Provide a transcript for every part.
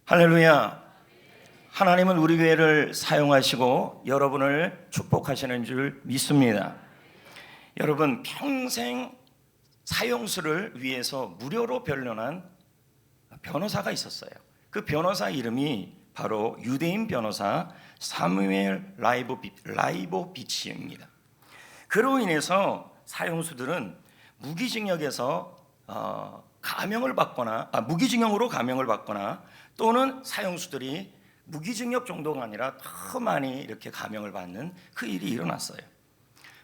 할렐루야. 하나님은 우리 교회를 사용하시고 여러분을 축복하시는 줄 믿습니다. 여러분, 평생 사형수를 위해서 무료로 변론한 변호사가 있었어요. 그 변호사 이름이 바로 유대인 변호사 사무엘 라이보비치입니다. 그로 인해서 사형수들은 무기징역에서 무기징역으로 감형을 받거나 또는 사형수들이 무기징역 정도가 아니라 더 많이 이렇게 감형을 받는 그 일이 일어났어요.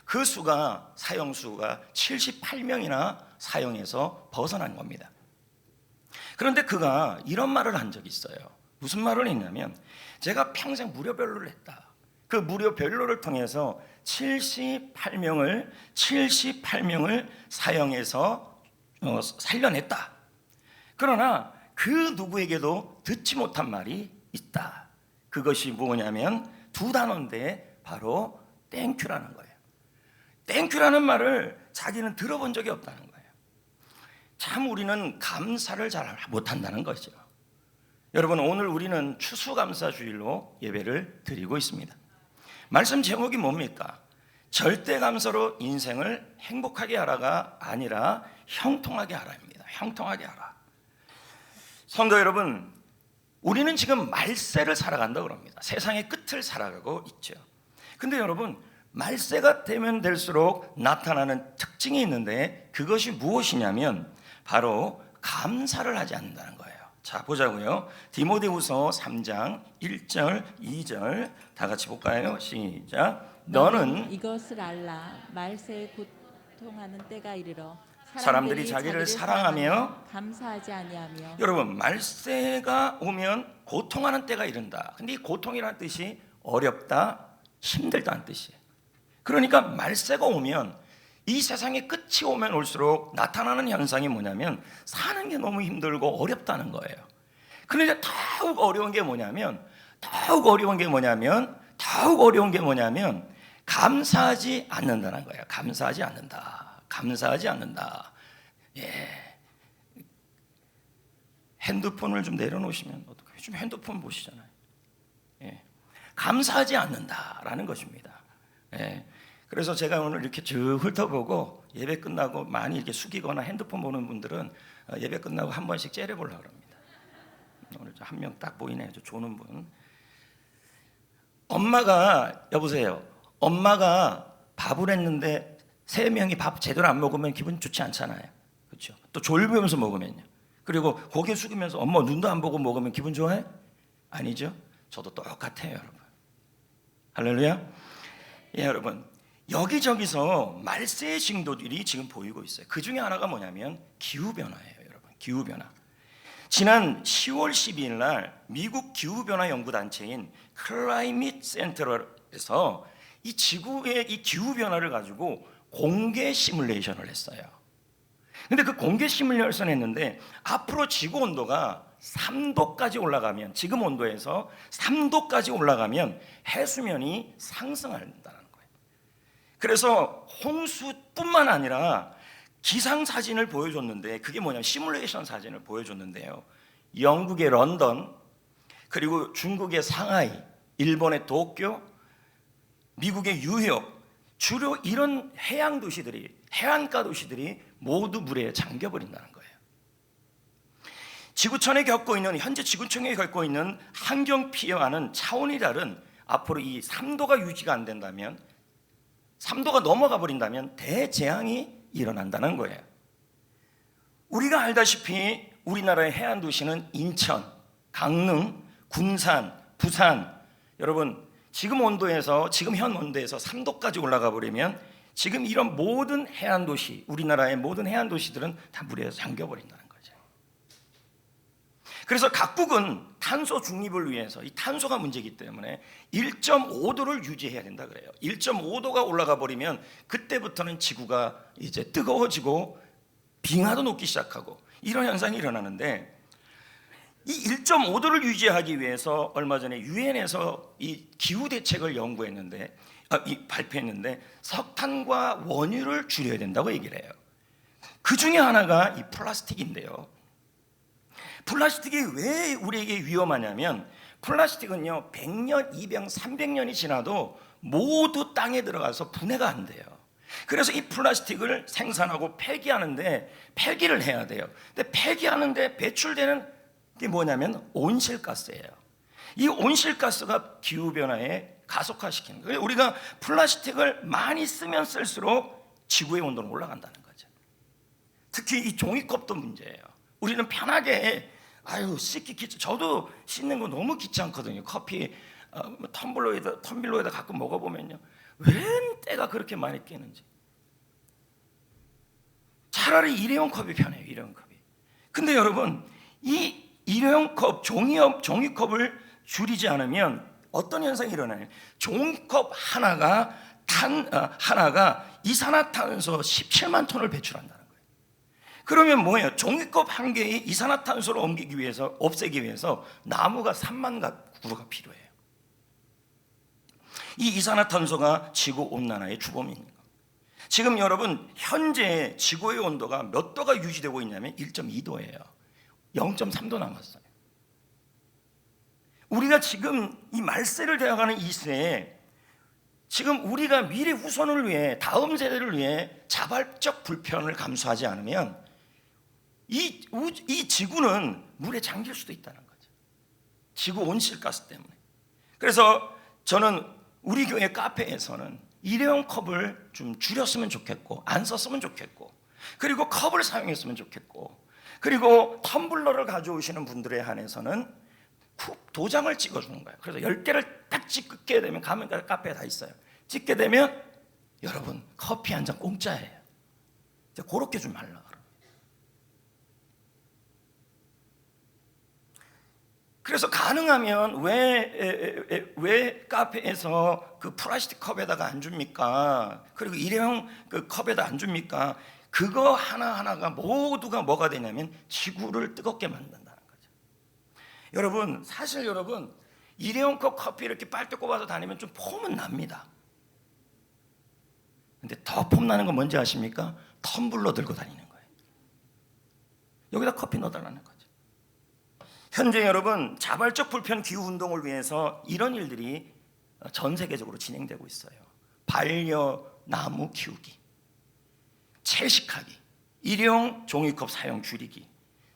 그 수가 사형수가 78명이나 사형에서 벗어난 겁니다. 그런데 그가 이런 말을 한 적이 있어요. 무슨 말을 했냐면, 제가 평생 무료 변론을 했다. 그 무료 변론을 통해서 78명을 사형에서 살려냈다. 그러나 그 누구에게도 듣지 못한 말이 있다. 그것이 뭐냐면 두 단어인데 바로 땡큐라는 거예요. 땡큐라는 말을 자기는 들어본 적이 없다는 거예요. 참 우리는 감사를 잘 못한다는 거죠. 여러분, 오늘 우리는 추수감사주일로 예배를 드리고 있습니다. 말씀 제목이 뭡니까? 절대감사로 인생을 행복하게 하라가 아니라 형통하게 하라입니다. 형통하게 하라. 성도 여러분, 우리는 지금 말세를 살아간다고 합니다. 세상의 끝을 살아가고 있죠. 근데 여러분, 말세가 되면 될수록 나타나는 특징이 있는데 그것이 무엇이냐면 바로 감사를 하지 않는다는 거예요. 자, 보자고요. 디모데후서 3장 1절 2절 다 같이 볼까요? 시작. 너는 이것을 알라. 말세에 고통하는 때가 이르러 사람들이 자기를 사랑하며 감사하지 아니하며. 여러분, 말세가 오면 고통하는 때가 이른다. 근데 이 고통이라는 뜻이 어렵다, 힘들다는 뜻이에요. 그러니까 말세가 오면, 이 세상의 끝이 오면 올수록 나타나는 현상이 뭐냐면 사는 게 너무 힘들고 어렵다는 거예요. 그런데 더욱 어려운 게 뭐냐면 감사하지 않는다는 거예요. 감사하지 않는다. 예. 핸드폰을 좀 내려놓으시면 어떡해요? 요즘 핸드폰 보시잖아요. 예. 감사하지 않는다라는 것입니다. 예. 그래서 제가 오늘 이렇게 쭉 훑어보고 예배 끝나고 많이 이렇게 숙이거나 핸드폰 보는 분들은 예배 끝나고 한 번씩 째려보려고 합니다. 오늘 한 명 딱 보이네요. 저 조는 분. 여보세요. 엄마가 밥을 했는데 세 명이 밥 제대로 안 먹으면 기분 좋지 않잖아요. 그렇죠? 또 졸면서 먹으면요. 그리고 고개 숙이면서 엄마 눈도 안 보고 먹으면 기분 좋아해? 아니죠? 저도 똑같아요, 여러분. 할렐루야. 예, 여러분. 여기저기서 말세의 징조들이 지금 보이고 있어요. 그 중에 하나가 뭐냐면 기후변화예요, 여러분. 기후변화. 지난 10월 12일 날 미국 기후변화 연구단체인 클라이밋 센터에서 이 지구의 이 기후변화를 가지고 공개 시뮬레이션을 했어요. 근데 그 공개 시뮬레이션 했는데 앞으로 지구 온도가 3도까지 올라가면, 지금 온도에서 3도까지 올라가면 해수면이 상승한다는 거예요. 그래서 홍수뿐만 아니라 기상 사진을 보여줬는데, 그게 뭐냐면 시뮬레이션 사진을 보여줬는데요. 영국의 런던, 그리고 중국의 상하이, 일본의 도쿄, 미국의 뉴욕, 주로 이런 해안가 도시들이 모두 물에 잠겨버린다는 거예요. 현재 지구촌에 겪고 있는 환경 피해와는 차원이 다른, 앞으로 이 3도가 유지가 안 된다면, 3도가 넘어가 버린다면 대재앙이 일어난다는 거예요. 우리가 알다시피 우리나라의 해안 도시는 인천, 강릉, 군산, 부산. 여러분, 지금 현 온도에서 3도까지 올라가 버리면 지금 이런 모든 해안 도시, 우리나라의 모든 해안 도시들은 다 물에 잠겨 버린다는 거죠. 그래서 각국은 탄소 중립을 위해서, 이 탄소가 문제이기 때문에 1.5도를 유지해야 된다 그래요. 1.5도가 올라가 버리면 그때부터는 지구가 이제 뜨거워지고 빙하도 녹기 시작하고 이런 현상이 일어나는데, 이 1.5도를 유지하기 위해서 얼마 전에 유엔에서 이 기후 대책을 발표했는데 석탄과 원유를 줄여야 된다고 얘기를 해요. 그 중에 하나가 이 플라스틱인데요. 플라스틱이 왜 우리에게 위험하냐면 플라스틱은요 100년, 200년, 300년이 지나도 모두 땅에 들어가서 분해가 안 돼요. 그래서 이 플라스틱을 생산하고 폐기하는데 폐기를 해야 돼요. 근데 폐기하는데 배출되는 게 뭐냐면 온실가스예요. 이 온실가스가 기후변화에 가속화시키는 거예요. 우리가 플라스틱을 많이 쓰면 쓸수록 지구의 온도는 올라간다는 거죠. 특히 이 종이컵도 문제예요. 우리는 편하게 씻기 귀찮. 저도 씻는 거 너무 귀찮거든요. 커피 텀블러에다 가끔 먹어보면요, 웬 때가 그렇게 많이 끼는지. 차라리 일회용 컵이 편해요. 일회용 컵이. 근데 여러분, 이 일회용 컵, 종이컵을 줄이지 않으면 어떤 현상이 일어나요? 종이컵 하나가 이산화탄소 17만 톤을 배출한다는 거예요. 그러면 뭐예요? 종이컵 한 개의 이산화탄소를 없애기 위해서 나무가 3만 그루가 필요해요. 이 이산화탄소가 지구 온난화의 주범입니다. 지금 여러분, 현재 지구의 온도가 몇 도가 유지되고 있냐면 1.2도예요. 0.3도 남았어요. 우리가 지금 이 말세를 되어가는 이 시대에 지금 우리가 미래 후손을 위해, 다음 세대를 위해 자발적 불편을 감수하지 않으면 이 지구는 물에 잠길 수도 있다는 거죠. 지구 온실가스 때문에. 그래서 저는 우리 교회 카페에서는 일회용 컵을 좀 줄였으면 좋겠고, 안 썼으면 좋겠고, 그리고 컵을 사용했으면 좋겠고, 그리고 텀블러를 가져오시는 분들에 한해서는 도장을 찍어주는 거예요. 그래서 10개를 딱 찍게 되면, 가면 카페에 다 있어요. 찍게 되면 여러분 커피 한 잔 공짜예요. 그렇게 좀 하려고. 그래서 가능하면 왜 카페에서 그 플라스틱 컵에다가 안 줍니까? 그리고 일회용 그 컵에다 안 줍니까? 그거 하나하나가 모두가 뭐가 되냐면 지구를 뜨겁게 만든다는 거죠. 여러분, 사실 여러분, 일회용 컵 커피 이렇게 빨대 꼽아서 다니면 좀 폼은 납니다. 근데 더 폼 나는 건 뭔지 아십니까? 텀블러 들고 다니는 거예요. 여기다 커피 넣어달라는 거죠. 현재 여러분, 자발적 불편 기후 운동을 위해서 이런 일들이 전 세계적으로 진행되고 있어요. 반려나무 키우기, 채식하기, 일회용 종이컵 사용 줄이기,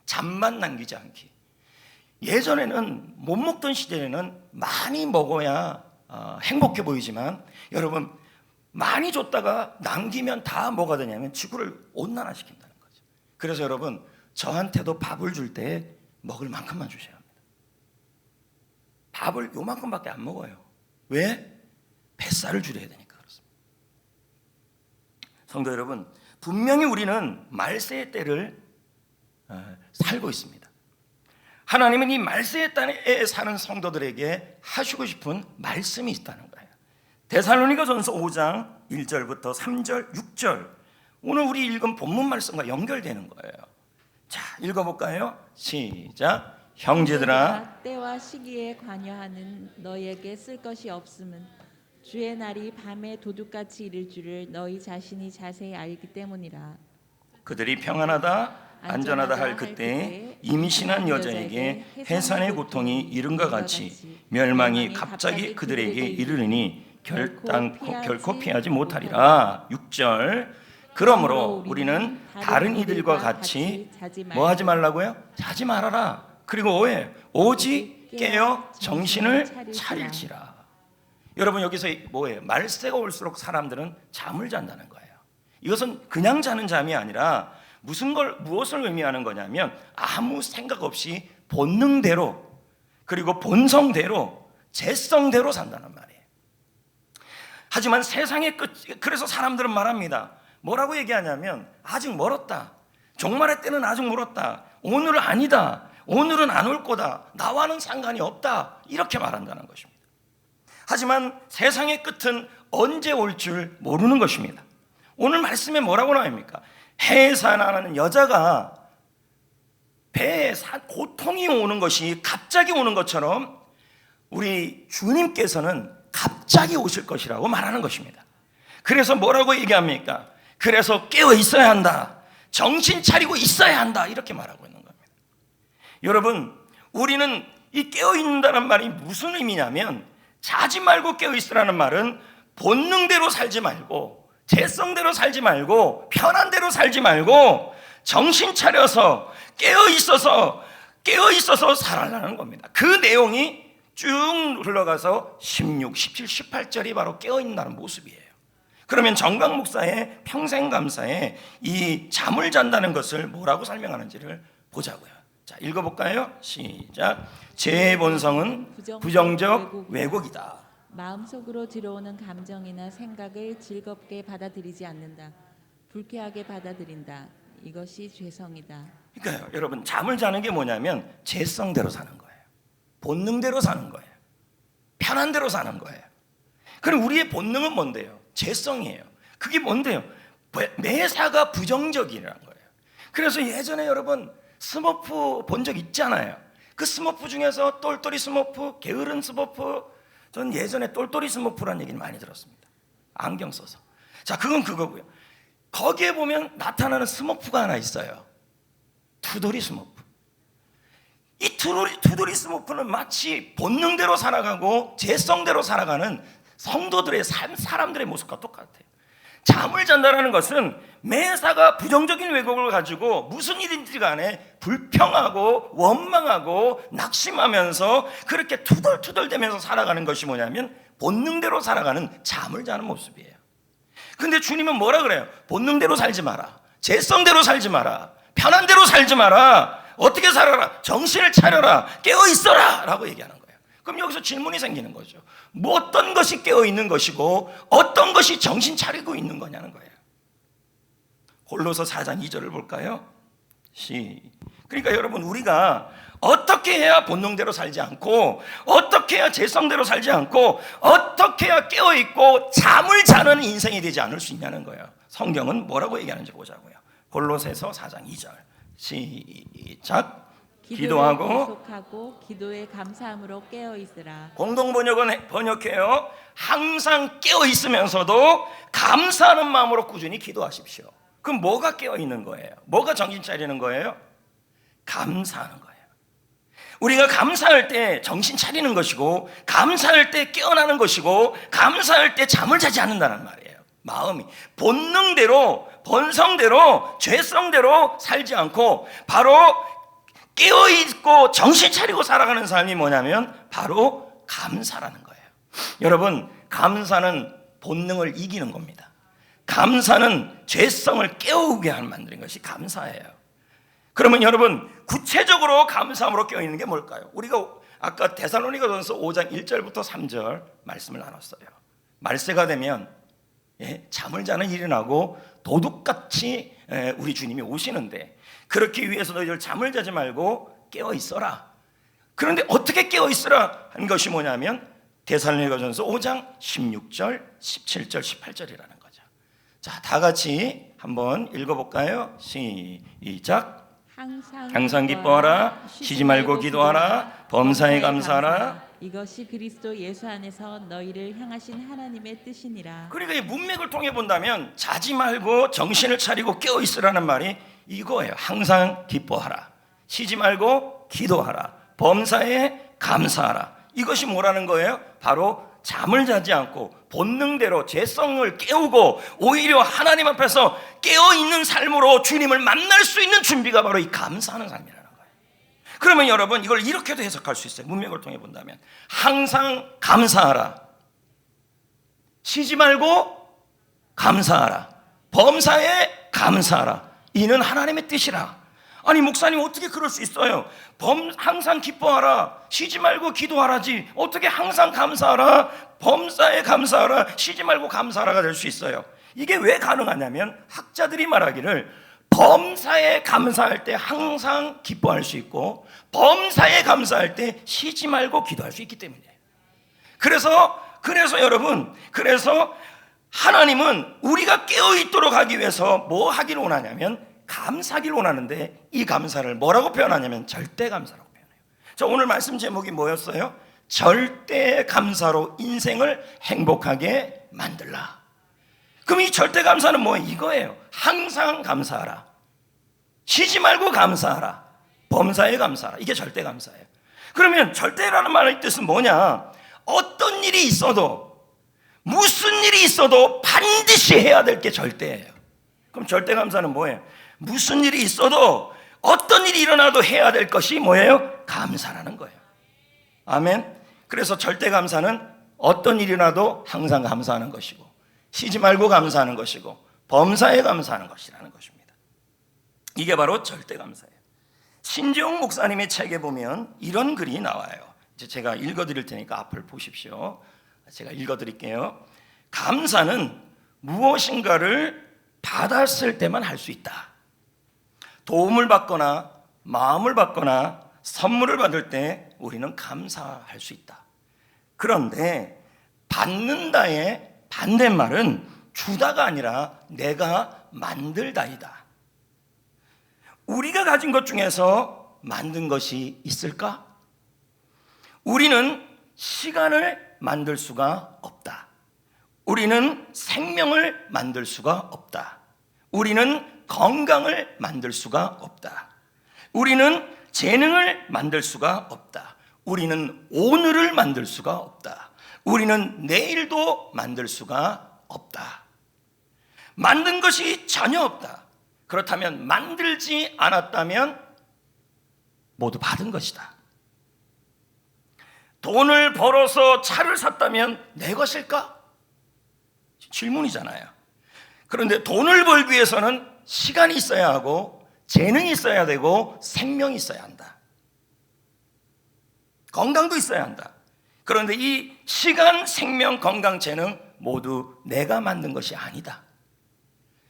잠만 남기지 않기. 예전에는 못 먹던 시대에는 많이 먹어야 행복해 보이지만 여러분, 많이 줬다가 남기면 다 뭐가 되냐면 지구를 온난화시킨다는 거죠. 그래서 여러분, 저한테도 밥을 줄 때 먹을 만큼만 주셔야 합니다. 밥을 요만큼밖에 안 먹어요. 왜? 뱃살을 줄여야 되니까 그렇습니다. 성도 여러분, 분명히 우리는 말세의 때를 살고 있습니다. 하나님은 이 말세의 때에 사는 성도들에게 하시고 싶은 말씀이 있다는 거예요. 데살로니가전서 5장 1절부터 3절, 6절, 오늘 우리 읽은 본문 말씀과 연결되는 거예요. 자, 읽어볼까요? 시작. 형제들아, 때와 시기에 관여하는 너희에게 쓸 것이 없음은 주의 날이 밤에 도둑같이 이를 줄을 너희 자신이 자세히 알기 때문이라. 그들이 평안하다 안전하다 할 그때 임신한 여자에게 해산의 고통이 이른과 같이 멸망이 갑자기 그들에게 이르르니 결코 피하지 못하리라. 6절. 그러므로 우리는 다른 이들과 같이 뭐 하지 말라고요? 자지 말아라. 그리고 5에 오직 깨어 정신을 차릴지라. 여러분, 여기서 뭐예요? 말세가 올수록 사람들은 잠을 잔다는 거예요. 이것은 그냥 자는 잠이 아니라 무엇을 의미하는 거냐면 아무 생각 없이 본능대로, 그리고 본성대로, 재성대로 산다는 말이에요. 하지만 세상의 끝, 그래서 사람들은 말합니다. 뭐라고 얘기하냐면 아직 멀었다. 종말의 때는 아직 멀었다. 오늘은 아니다. 오늘은 안 올 거다. 나와는 상관이 없다. 이렇게 말한다는 것입니다. 하지만 세상의 끝은 언제 올 줄 모르는 것입니다. 오늘 말씀에 뭐라고 나옵니까? 해산하는 여자가 배에 고통이 오는 것이 갑자기 오는 것처럼 우리 주님께서는 갑자기 오실 것이라고 말하는 것입니다. 그래서 뭐라고 얘기합니까? 그래서 깨어 있어야 한다. 정신 차리고 있어야 한다. 이렇게 말하고 있는 겁니다. 여러분, 우리는 이 깨어있는다는 말이 무슨 의미냐면, 자지 말고 깨어있으라는 말은 본능대로 살지 말고, 재성대로 살지 말고, 편한 대로 살지 말고 정신 차려서 깨어있어서 살아라는 겁니다. 그 내용이 쭉 흘러가서 16, 17, 18절이 바로 깨어있다는 모습이에요. 그러면 정강 목사의 평생감사에 이 잠을 잔다는 것을 뭐라고 설명하는지를 보자고요. 자, 읽어볼까요? 시작. 죄의 본성은 부정적 왜곡이다. 마음속으로 들어오는 감정이나 생각을 즐겁게 받아들이지 않는다. 불쾌하게 받아들인다. 이것이 죄성이다. 그러니까요, 여러분, 잠을 자는 게 뭐냐면 죄성대로 사는 거예요. 본능대로 사는 거예요. 편한 대로 사는 거예요. 그럼 우리의 본능은 뭔데요? 죄성이에요. 그게 뭔데요? 매사가 부정적이라는 거예요. 그래서 예전에 여러분 스머프 본 적 있잖아요. 그 스머프 중에서 똘똘이 스머프, 게으른 스머프, 전 예전에 똘똘이 스머프라는 얘기를 많이 들었습니다. 안경 써서. 자, 그건 그거고요. 거기에 보면 나타나는 스머프가 하나 있어요. 투덜이 스머프. 이 투덜이 스머프는 마치 본능대로 살아가고 재성대로 살아가는 성도들의 사람들의 모습과 똑같아요. 잠을 잔다는 것은 매사가 부정적인 왜곡을 가지고 무슨 일인지 간에 불평하고 원망하고 낙심하면서 그렇게 투덜투덜대면서 살아가는 것이 뭐냐면 본능대로 살아가는 잠을 자는 모습이에요. 근데 주님은 뭐라 그래요? 본능대로 살지 마라, 재성대로 살지 마라, 편한 대로 살지 마라, 어떻게 살아라, 정신을 차려라, 깨어있어라 라고 얘기하는 거예요. 그럼 여기서 질문이 생기는 거죠. 뭐 어떤 것이 깨어있는 것이고 어떤 것이 정신 차리고 있는 거냐는 거예요. 골로서 4장 2절을 볼까요? 그러니까 여러분, 우리가 어떻게 해야 본능대로 살지 않고 어떻게 해야 재성대로 살지 않고 어떻게 해야 깨어있고 잠을 자는 인생이 되지 않을 수 있냐는 거예요. 성경은 뭐라고 얘기하는지 보자고요. 골로새서 4장 2절 시작. 기도하고 계속하고 기도에 감사함으로 깨어 있으라. 공동 번역은 번역해요. 항상 깨어 있으면서도 감사하는 마음으로 꾸준히 기도하십시오. 그럼 뭐가 깨어 있는 거예요? 뭐가 정신 차리는 거예요? 감사하는 거예요. 우리가 감사할 때 정신 차리는 것이고, 감사할 때 깨어나는 것이고, 감사할 때 잠을 자지 않는다는 말이에요. 마음이 본능대로, 본성대로, 죄성대로 살지 않고 바로 깨어있고 정신 차리고 살아가는 삶이 뭐냐면 바로 감사라는 거예요. 여러분, 감사는 본능을 이기는 겁니다. 감사는 죄성을 깨우게 만드는 것이 감사예요. 그러면 여러분, 구체적으로 감사함으로 깨어있는 게 뭘까요? 우리가 아까 데살로니가전서 5장 1절부터 3절 말씀을 나눴어요. 말세가 되면 잠을 자는 일이 나고 도둑같이 우리 주님이 오시는데, 그렇기 위해서 너희들 잠을 자지 말고 깨어 있어라. 그런데 어떻게 깨어 있으라 한 것이 뭐냐면 데살로니가전서 5장 16절, 17절, 18절이라는 거죠. 자, 다 같이 한번 읽어볼까요? 시작. 항상 기뻐하라, 쉬지 말고 기도하라, 범사에 감사하라. 이것이 그리스도 예수 안에서 너희를 향하신 하나님의 뜻이니라. 그러니까 이 문맥을 통해 본다면 자지 말고 정신을 차리고 깨어 있으라는 말이 이거예요. 항상 기뻐하라, 쉬지 말고 기도하라, 범사에 감사하라. 이것이 뭐라는 거예요? 바로 잠을 자지 않고 본능대로 죄성을 깨우고 오히려 하나님 앞에서 깨어있는 삶으로 주님을 만날 수 있는 준비가 바로 이 감사하는 삶이라는 거예요. 그러면 여러분, 이걸 이렇게도 해석할 수 있어요. 문맥을 통해 본다면 항상 감사하라, 쉬지 말고 감사하라, 범사에 감사하라. 이는 하나님의 뜻이라. 아니, 목사님 어떻게 그럴 수 있어요? 항상 기뻐하라, 쉬지 말고 기도하라지 어떻게 항상 감사하라, 범사에 감사하라, 쉬지 말고 감사하라가 될 수 있어요? 이게 왜 가능하냐면 학자들이 말하기를 범사에 감사할 때 항상 기뻐할 수 있고 범사에 감사할 때 쉬지 말고 기도할 수 있기 때문이에요. 그래서 여러분, 하나님은 우리가 깨어있도록 하기 위해서 뭐 하기를 원하냐면 감사하기를 원하는데, 이 감사를 뭐라고 표현하냐면 절대 감사라고 표현해요. 자, 오늘 말씀 제목이 뭐였어요? 절대 감사로 인생을 행복하게 만들라. 그럼 이 절대 감사는 뭐 이거예요. 항상 감사하라, 쉬지 말고 감사하라, 범사에 감사하라. 이게 절대 감사예요. 그러면 절대라는 말의 뜻은 뭐냐? 어떤 일이 있어도, 무슨 일이 있어도 반드시 해야 될 게 절대예요. 그럼 절대 감사는 뭐예요? 무슨 일이 있어도, 어떤 일이 일어나도 해야 될 것이 뭐예요? 감사라는 거예요. 아멘. 그래서 절대 감사는 어떤 일이 일어나도 항상 감사하는 것이고, 쉬지 말고 감사하는 것이고, 범사에 감사하는 것이라는 것입니다. 이게 바로 절대 감사예요. 신지용 목사님의 책에 보면 이런 글이 나와요. 이제 제가 읽어드릴 테니까 앞을 보십시오. 제가 읽어드릴게요. 감사는 무엇인가를 받았을 때만 할 수 있다. 도움을 받거나 마음을 받거나 선물을 받을 때 우리는 감사할 수 있다. 그런데 받는다의 반대말은 주다가 아니라 내가 만들다이다. 우리가 가진 것 중에서 만든 것이 있을까? 우리는 시간을 만들 수가 없다. 우리는 생명을 만들 수가 없다. 우리는 건강을 만들 수가 없다. 우리는 재능을 만들 수가 없다. 우리는 오늘을 만들 수가 없다. 우리는 내일도 만들 수가 없다. 만든 것이 전혀 없다. 그렇다면 만들지 않았다면 모두 받은 것이다. 돈을 벌어서 차를 샀다면 내 것일까? 질문이잖아요. 그런데 돈을 벌기 위해서는 시간이 있어야 하고, 재능이 있어야 되고, 생명이 있어야 한다. 건강도 있어야 한다. 그런데 이 시간, 생명, 건강, 재능 모두 내가 만든 것이 아니다.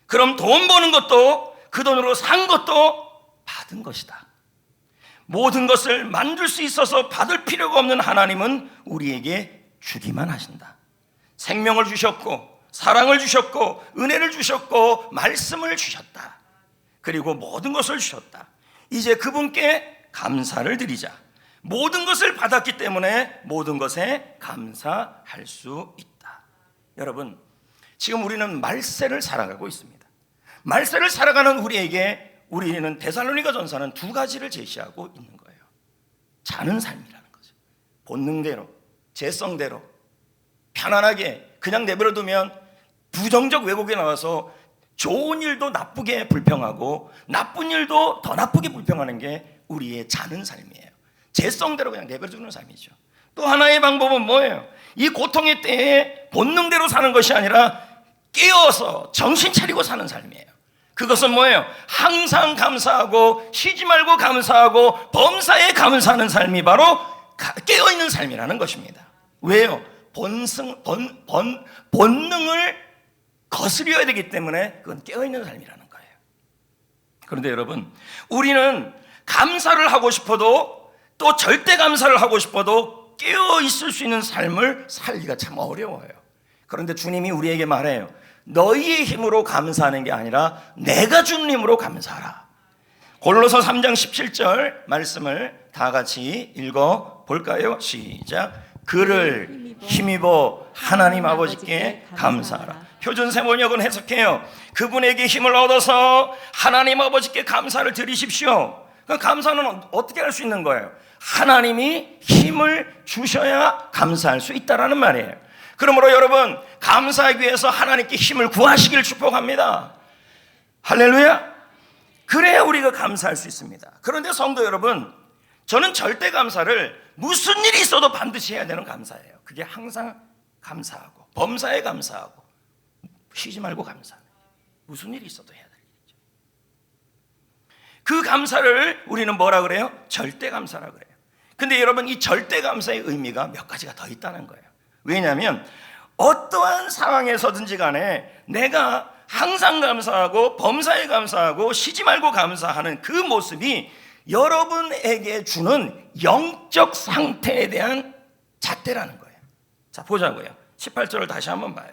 그럼 돈 버는 것도, 그 돈으로 산 것도 받은 것이다. 모든 것을 만들 수 있어서 받을 필요가 없는 하나님은 우리에게 주기만 하신다. 생명을 주셨고, 사랑을 주셨고, 은혜를 주셨고, 말씀을 주셨다. 그리고 모든 것을 주셨다. 이제 그분께 감사를 드리자. 모든 것을 받았기 때문에 모든 것에 감사할 수 있다. 여러분, 지금 우리는 말세를 살아가고 있습니다. 말세를 살아가는 우리는 데살로니가 전서는 두 가지를 제시하고 있는 거예요. 자는 삶이라는 거죠. 본능대로, 재성대로 편안하게 그냥 내버려두면 부정적 왜곡에 나와서 좋은 일도 나쁘게 불평하고 나쁜 일도 더 나쁘게 불평하는 게 우리의 자는 삶이에요. 재성대로 그냥 내버려두는 삶이죠. 또 하나의 방법은 뭐예요? 이 고통의 때에 본능대로 사는 것이 아니라 깨어서 정신 차리고 사는 삶이에요. 그것은 뭐예요? 항상 감사하고 쉬지 말고 감사하고 범사에 감사하는 삶이 바로 깨어있는 삶이라는 것입니다. 왜요? 본능을 거스려야 되기 때문에 그건 깨어있는 삶이라는 거예요. 그런데 여러분, 우리는 감사를 하고 싶어도, 또 절대 감사를 하고 싶어도 깨어있을 수 있는 삶을 살기가 참 어려워요. 그런데 주님이 우리에게 말해요. 너희의 힘으로 감사하는 게 아니라 내가 준 힘으로 감사하라. 골로서 3장 17절 말씀을 다 같이 읽어볼까요? 시작. 그를 힘입어 하나님 아버지께 감사하라. 표준세번역은 해석해요. 그분에게 힘을 얻어서 하나님 아버지께 감사를 드리십시오. 그 감사는 어떻게 할 수 있는 거예요? 하나님이 힘을 주셔야 감사할 수 있다라는 말이에요. 그러므로 여러분, 감사하기 위해서 하나님께 힘을 구하시길 축복합니다. 할렐루야. 그래야 우리가 감사할 수 있습니다. 그런데 성도 여러분, 저는 절대 감사를 무슨 일이 있어도 반드시 해야 되는 감사예요. 그게 항상 감사하고 범사에 감사하고 쉬지 말고 감사하는, 무슨 일이 있어도 해야 될 일이죠. 그 감사를 우리는 뭐라 그래요? 절대 감사라 그래요. 근데 여러분, 이 절대 감사의 의미가 몇 가지가 더 있다는 거예요. 왜냐하면 어떠한 상황에서든지 간에 내가 항상 감사하고 범사에 감사하고 쉬지 말고 감사하는 그 모습이 여러분에게 주는 영적 상태에 대한 잣대라는 거예요. 자, 보자고요. 18절을 다시 한번 봐요.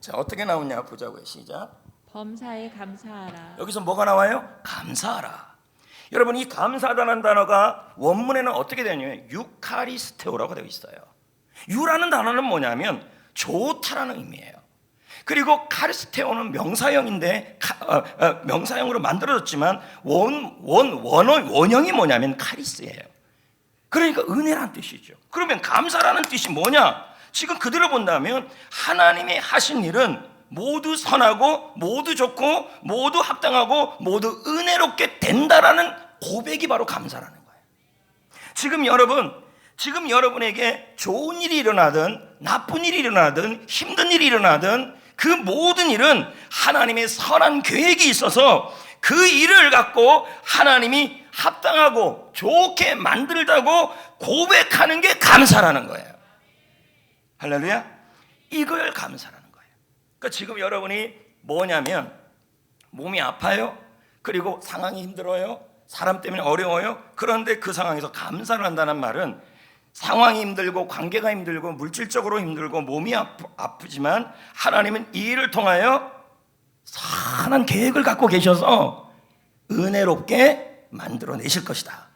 자, 어떻게 나오냐 보자고요. 시작. 범사에 감사하라. 여기서 뭐가 나와요? 감사하라. 여러분, 이 감사하다는 단어가 원문에는 어떻게 되냐면 유카리스테오라고 되어 있어요. 유라는 단어는 뭐냐면 좋다라는 의미예요. 그리고 카리스테오는 명사형인데 명사형으로 만들어졌지만 원형이 뭐냐면 카리스예요. 그러니까 은혜란 뜻이죠. 그러면 감사라는 뜻이 뭐냐? 지금 그대로 본다면 하나님이 하신 일은 모두 선하고 모두 좋고 모두 합당하고 모두 은혜롭게 된다라는 고백이 바로 감사라는 거예요. 지금 여러분에게 좋은 일이 일어나든 나쁜 일이 일어나든 힘든 일이 일어나든 그 모든 일은 하나님의 선한 계획이 있어서 그 일을 갖고 하나님이 합당하고 좋게 만들다고 고백하는 게 감사라는 거예요. 할렐루야. 이걸 감사라는 거예요. 그러니까 지금 여러분이 뭐냐면 몸이 아파요. 그리고 상황이 힘들어요. 사람 때문에 어려워요. 그런데 그 상황에서 감사를 한다는 말은 상황이 힘들고 관계가 힘들고 물질적으로 힘들고 몸이 아프지만 하나님은 이 일을 통하여 선한 계획을 갖고 계셔서 은혜롭게 만들어내실 것이다.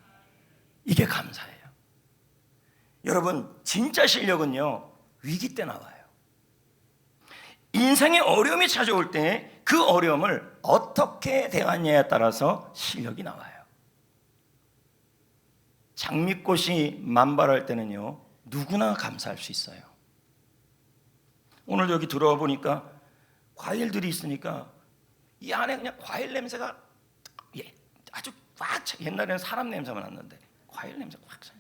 이게 감사예요. 여러분, 진짜 실력은요, 위기 때 나와요. 인생의 어려움이 찾아올 때 그 어려움을 어떻게 대하느냐에 따라서 실력이 나와요. 장미꽃이 만발할 때는요, 누구나 감사할 수 있어요. 오늘 여기 들어와 보니까 과일들이 있으니까 이 안에 그냥 과일 냄새가 아주 꽉 차. 옛날에는 사람 냄새만 났는데 과일 냄새가 꽉 차요.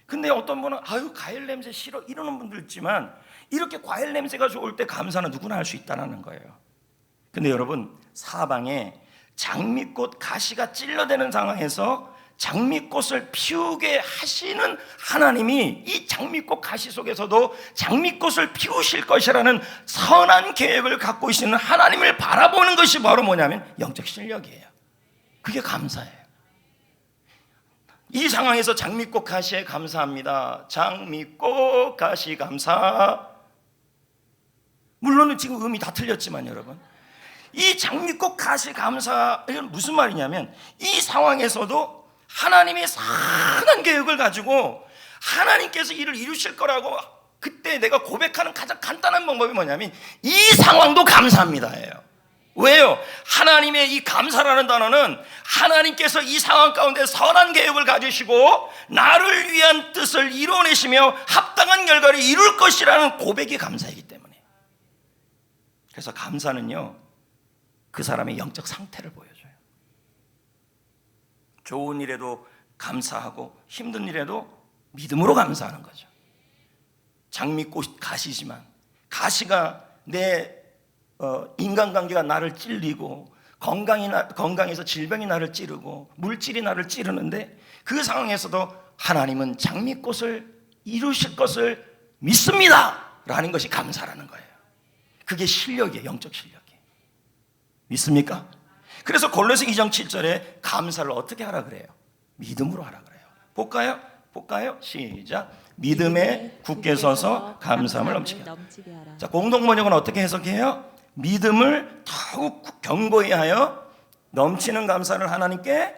근데 어떤 분은 아유 과일 냄새 싫어 이러는 분들 있지만 이렇게 과일 냄새가 좋을 때 감사는 누구나 할 수 있다는 거예요. 근데 여러분, 사방에 장미꽃 가시가 찔러대는 상황에서 장미꽃을 피우게 하시는 하나님이 이 장미꽃 가시 속에서도 장미꽃을 피우실 것이라는 선한 계획을 갖고 계시는 하나님을 바라보는 것이 바로 뭐냐면 영적 실력이에요. 그게 감사예요. 이 상황에서 장미꽃 가시에 감사합니다. 장미꽃 가시 감사. 물론 지금 음이 다 틀렸지만 여러분, 이 장미꽃 가시 감사, 이건 무슨 말이냐면 이 상황에서도 하나님의 선한 계획을 가지고 하나님께서 일을 이루실 거라고 그때 내가 고백하는 가장 간단한 방법이 뭐냐면 이 상황도 감사합니다예요. 왜요? 하나님의 이 감사라는 단어는 하나님께서 이 상황 가운데 선한 계획을 가지시고 나를 위한 뜻을 이루어내시며 합당한 결과를 이룰 것이라는 고백이 감사이기 때문에. 그래서 감사는요, 그 사람의 영적 상태를 보여줘요. 좋은 일에도 감사하고 힘든 일에도 믿음으로 감사하는 거죠. 장미꽃 가시지만 가시가 내 인간관계가 나를 찔리고 건강에서 질병이 나를 찌르고 물질이 나를 찌르는데 그 상황에서도 하나님은 장미꽃을 이루실 것을 믿습니다 라는 것이 감사라는 거예요. 그게 실력이에요. 영적 실력이에요. 믿습니까? 그래서 골로새 2장 7절에 감사를 어떻게 하라 그래요? 믿음으로 하라 그래요. 볼까요? 시작. 믿음에 굳게 서서 감사함을 넘치게 하라. 자, 공동 번역은 어떻게 해석해요? 믿음을 더욱 견고히 하여 넘치는 감사를 하나님께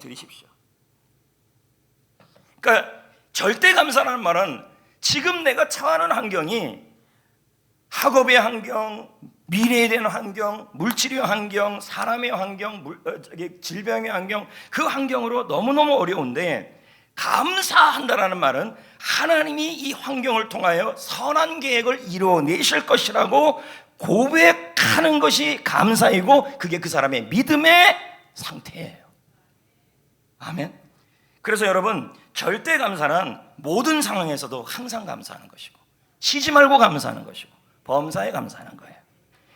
드리십시오. 그러니까 절대 감사라는 말은 지금 내가 처하는 환경이 학업의 환경, 미래에 대한 환경, 물질의 환경, 사람의 환경, 질병의 환경, 그 환경으로 너무너무 어려운데 감사한다라는 말은 하나님이 이 환경을 통하여 선한 계획을 이루어내실 것이라고 고백하는 것이 감사이고 그게 그 사람의 믿음의 상태예요. 아멘. 그래서 여러분, 절대 감사는 모든 상황에서도 항상 감사하는 것이고 쉬지 말고 감사하는 것이고 범사에 감사하는 거예요.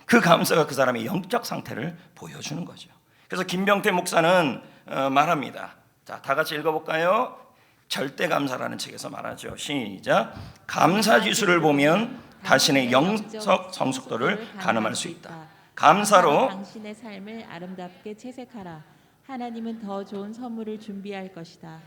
그 감사가 그 사람의 영적 상태를 보여주는 거죠. 그래서 김병태 목사는 말합니다. 자, 다 같이 읽어볼까요? 절대 감사라는 책에서 말하죠. 시작. 감사 지수를 보면 자신의 영적 성숙도를 가늠할 수 있다. 감사로 당신의 삶을 아름답게 채색하라. 하나님은 더 좋은 선물을 준비할 것이다.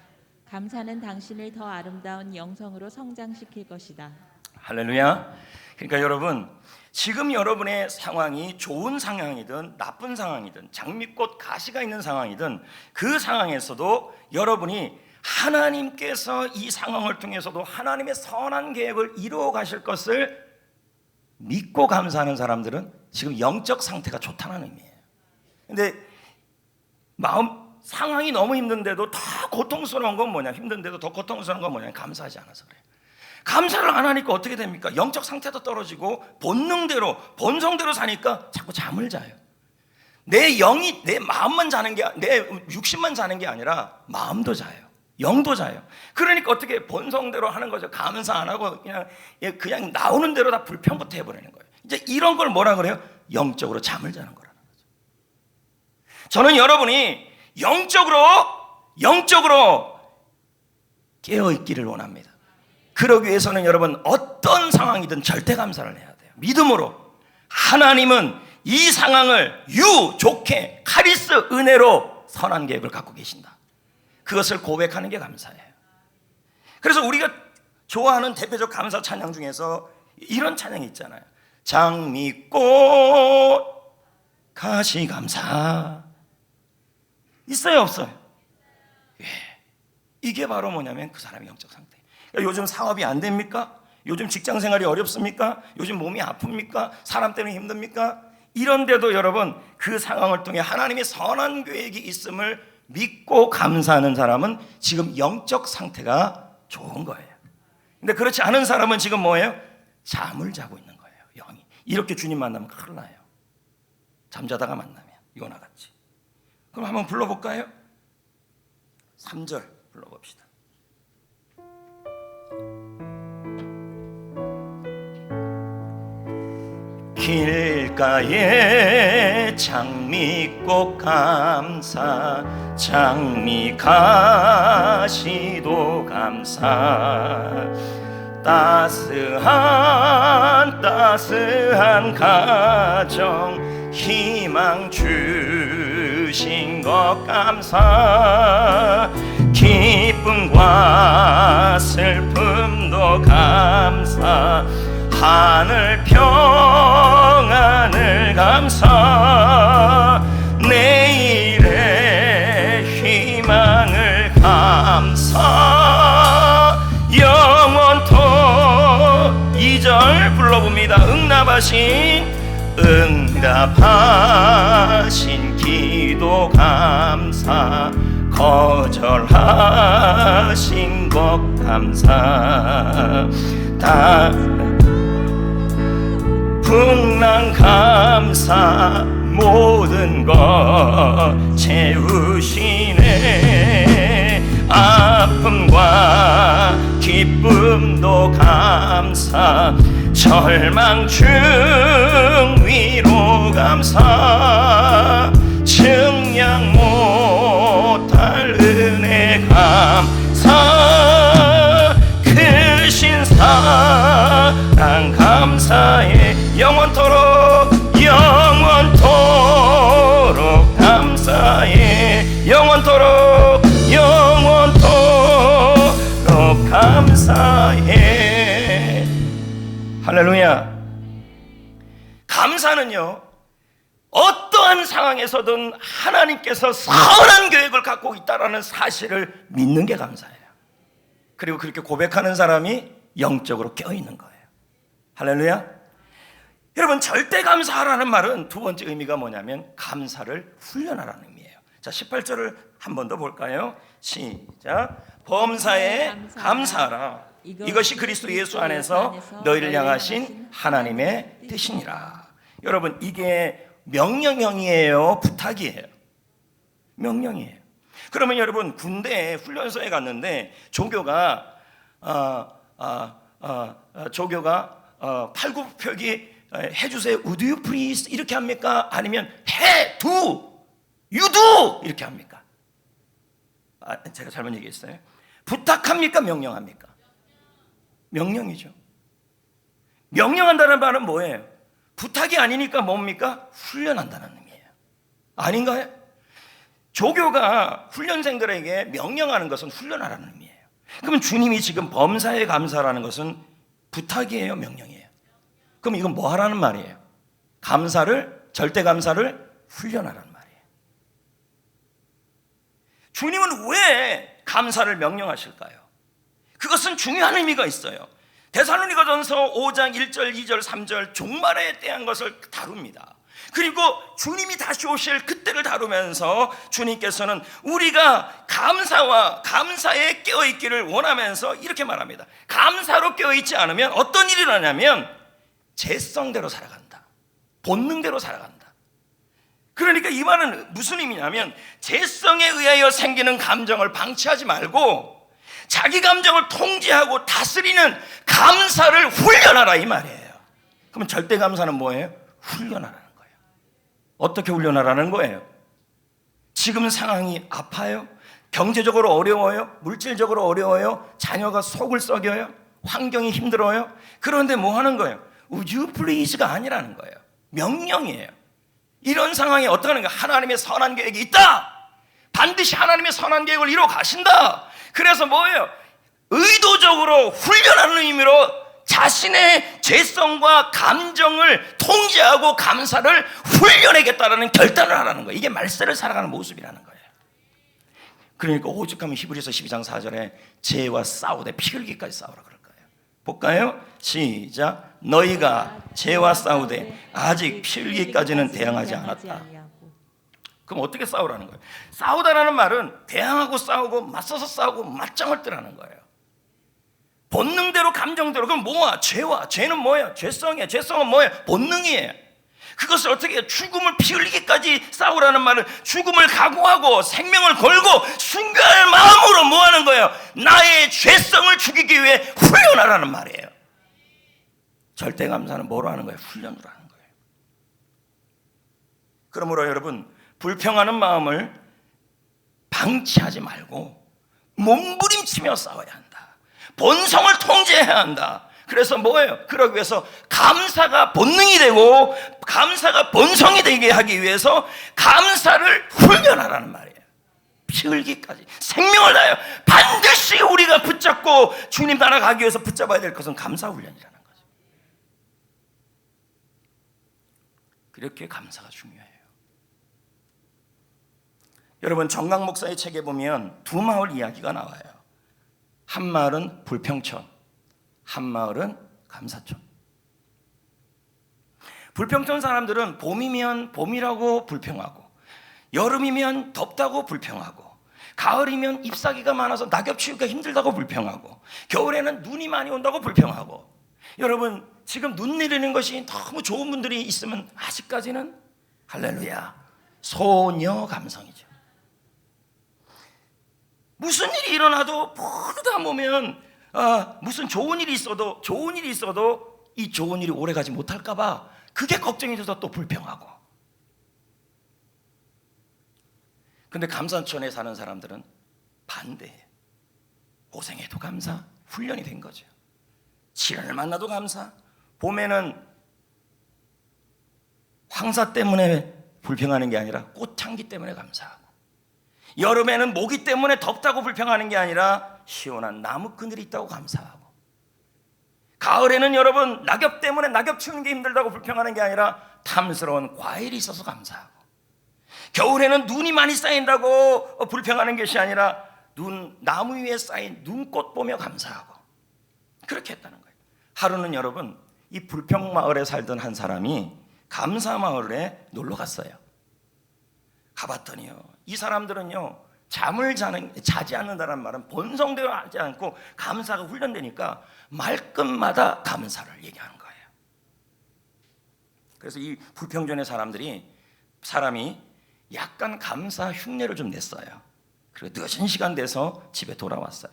감사는 당신을 더 아름다운 영성으로 성장시킬 것이다. 할렐루야. 그러니까 여러분, 지금 여러분의 상황이 좋은 상황이든 나쁜 상황이든 장미꽃 가시가 있는 상황이든 그 상황에서도 여러분이 하나님께서 이 상황을 통해서도 하나님의 선한 계획을 이루어 가실 것을 믿고 감사하는 사람들은 지금 영적 상태가 좋다는 의미예요. 근데 상황이 너무 힘든데도 더 고통스러운 건 뭐냐? 힘든데도 더 고통스러운 건 뭐냐? 감사하지 않아서 그래요. 감사를 안 하니까 어떻게 됩니까? 영적 상태도 떨어지고 본능대로 본성대로 사니까 자꾸 잠을 자요. 내 영이 내 마음만 자는 게 내 육신만 자는 게 아니라 마음도 자요. 영도 자요. 그러니까 어떻게 본성대로 하는 거죠. 감사 안 하고 그냥 나오는 대로 다 불평부터 해버리는 거예요. 이제 이런 걸 뭐라 그래요? 영적으로 잠을 자는 거라는 거죠. 저는 여러분이 영적으로 깨어 있기를 원합니다. 그러기 위해서는 여러분 어떤 상황이든 절대 감사를 해야 돼요. 믿음으로. 하나님은 이 상황을 좋게 카리스 은혜로 선한 계획을 갖고 계신다. 그것을 고백하는 게 감사예요. 그래서 우리가 좋아하는 대표적 감사 찬양 중에서 이런 찬양이 있잖아요. 장미꽃 가시감사. 있어요, 없어요? 예. 이게 바로 뭐냐면 그 사람의 영적 상태. 그러니까 요즘 사업이 안 됩니까? 요즘 직장 생활이 어렵습니까? 요즘 몸이 아픕니까? 사람 때문에 힘듭니까? 이런데도 여러분 그 상황을 통해 하나님의 선한 계획이 있음을 믿고 감사하는 사람은 지금 영적 상태가 좋은 거예요. 근데 그렇지 않은 사람은 지금 뭐예요? 잠을 자고 있는 거예요. 영이. 이렇게 주님 만나면 큰일 나요. 잠자다가 만나면 요나 같이. 그럼 한번 불러볼까요? 3절 불러봅시다. 길가에 장미꽃 감사, 장미 가시도 감사. 따스한 가정 희망 주신 것 감사. 기쁨과 슬픔도 감사. 하늘 평안을 감사. 내일의 희망을 감사. 영원토록 2절 불러봅니다. 응답하신 기도 감사. 거절하신 것 감사. 풍랑 감사. 모든 것 채우시네. 아픔과 기쁨도 감사. 절망 중 위로 감사. 증량 못할 은혜 감사. 크신 사랑 감사해. 영원토록 감사해. 영원토록 감사해. 할렐루야. 감사는요 어떠한 상황에서든 하나님께서 선한 계획을 갖고 있다라는 사실을 믿는 게 감사해요. 그리고 그렇게 고백하는 사람이 영적으로 껴있는 거예요. 할렐루야. 여러분 절대 감사하라는 말은 두 번째 의미가 뭐냐면 감사를 훈련하라는 의미예요. 자 18절을 한 번 더 볼까요? 시작. 범사에 감사하라. 이것이 그리스도 예수 안에서 너희를 향하신 하나님의 뜻이니라. 여러분 이게 명령형이에요, 부탁이에요? 명령이에요. 그러면 여러분 군대에 훈련소에 갔는데 조교가 팔굽혀펴기 해주세요. Would you please 이렇게 합니까? 아니면 do you do 이렇게 합니까? 제가 잘못 얘기했어요. 부탁합니까? 명령합니까? 명령이죠. 명령한다는 말은 뭐예요? 부탁이 아니니까 뭡니까? 훈련한다는 의미예요. 아닌가요? 조교가 훈련생들에게 명령하는 것은 훈련하라는 의미예요. 그러면 주님이 지금 범사에 감사라는 것은 부탁이에요, 명령이에요? 그럼 이건 뭐 하라는 말이에요? 절대 감사를 훈련하라는 말이에요. 주님은 왜 감사를 명령하실까요? 그것은 중요한 의미가 있어요. 데살로니가전서 5장 1절, 2절, 3절 종말에 대한 것을 다룹니다. 그리고 주님이 다시 오실 그때를 다루면서 주님께서는 우리가 감사에 깨어있기를 원하면서 이렇게 말합니다. 감사로 깨어있지 않으면 어떤 일이 일어나냐면 재성대로 살아간다, 본능대로 살아간다. 그러니까 이 말은 무슨 의미냐면 재성에 의하여 생기는 감정을 방치하지 말고 자기 감정을 통제하고 다스리는 감사를 훈련하라, 이 말이에요. 그러면 절대 감사는 뭐예요? 훈련하라는 거예요. 어떻게 훈련하라는 거예요? 지금 상황이 아파요? 경제적으로 어려워요? 물질적으로 어려워요? 자녀가 속을 썩여요? 환경이 힘들어요? 그런데 뭐 하는 거예요? Would you please가 아니라는 거예요. 명령이에요. 이런 상황에 어떻게 하는 거예요? 하나님의 선한 계획이 있다. 반드시 하나님의 선한 계획을 이루어 가신다. 그래서 뭐예요? 의도적으로 훈련하는 의미로 자신의 죄성과 감정을 통제하고 감사를 훈련하겠다라는 결단을 하라는 거예요. 이게 말세를 살아가는 모습이라는 거예요. 그러니까 오죽하면 히브리서 12장 4절에 죄와 싸우되 피 흘기까지 싸우라 그럴 거예요. 볼까요? 시작. 너희가 죄와 싸우되 아직 피 흘기까지는 대항하지 않았다. 그럼 어떻게 싸우라는 거예요? 싸우다라는 말은 대항하고 싸우고 맞서서 싸우고 맞짱을 뜨라는 거예요. 본능대로 감정대로. 그럼 뭐야? 죄는 뭐예요? 죄성이에요. 죄성은 뭐예요? 본능이에요. 그것을 어떻게 해요? 죽음을 피 흘리기까지 싸우라는 말은 죽음을 각오하고 생명을 걸고 순교할 마음으로 뭐 하는 거예요? 나의 죄성을 죽이기 위해 훈련하라는 말이에요. 절대 감사는 뭐로 하는 거예요? 훈련으로 하는 거예요. 그러므로 여러분, 불평하는 마음을 방치하지 말고 몸부림치며 싸워야 한다. 본성을 통제해야 한다. 그래서 뭐예요? 그러기 위해서 감사가 본능이 되고 감사가 본성이 되게 하기 위해서 감사를 훈련하라는 말이에요. 피 흘기까지 생명을 다하여 반드시 우리가 붙잡고 주님 나라 가기 위해서 붙잡아야 될 것은 감사 훈련이라는 거죠. 그렇게 감사가 중요해요. 여러분, 정강 목사의 책에 보면 두 마을 이야기가 나와요. 한 마을은 불평천, 한 마을은 감사천. 불평천 사람들은 봄이면 봄이라고 불평하고, 여름이면 덥다고 불평하고, 가을이면 잎사귀가 많아서 낙엽 치우기가 힘들다고 불평하고, 겨울에는 눈이 많이 온다고 불평하고. 여러분, 지금 눈 내리는 것이 너무 좋은 분들이 있으면 아직까지는 할렐루야, 소녀 감성이죠. 무슨 일이 일어나도 모두 다 보면 무슨 좋은 일이 있어도 이 좋은 일이 오래가지 못할까 봐 그게 걱정이 돼서 또 불평하고. 근데 감사천에 사는 사람들은 반대예요. 고생해도 감사, 훈련이 된 거죠. 시련을 만나도 감사. 봄에는 황사 때문에 불평하는 게 아니라 꽃향기 때문에 감사하고, 여름에는 모기 때문에 덥다고 불평하는 게 아니라 시원한 나무 그늘이 있다고 감사하고, 가을에는 여러분 낙엽 때문에 낙엽 치우는 게 힘들다고 불평하는 게 아니라 탐스러운 과일이 있어서 감사하고, 겨울에는 눈이 많이 쌓인다고 불평하는 것이 아니라 나무 위에 쌓인 눈꽃 보며 감사하고. 그렇게 했다는 거예요. 하루는 여러분, 이 불평마을에 살던 한 사람이 감사마을에 놀러 갔어요. 가봤더니요, 이 사람들은요 잠을 자지 않는다는 말은 본성대로 하지 않고 감사가 훈련되니까 말끝마다 감사를 얘기하는 거예요. 그래서 이 불평전의 사람이 약간 감사 흉내를 좀 냈어요. 그리고 늦은 시간 돼서 집에 돌아왔어요.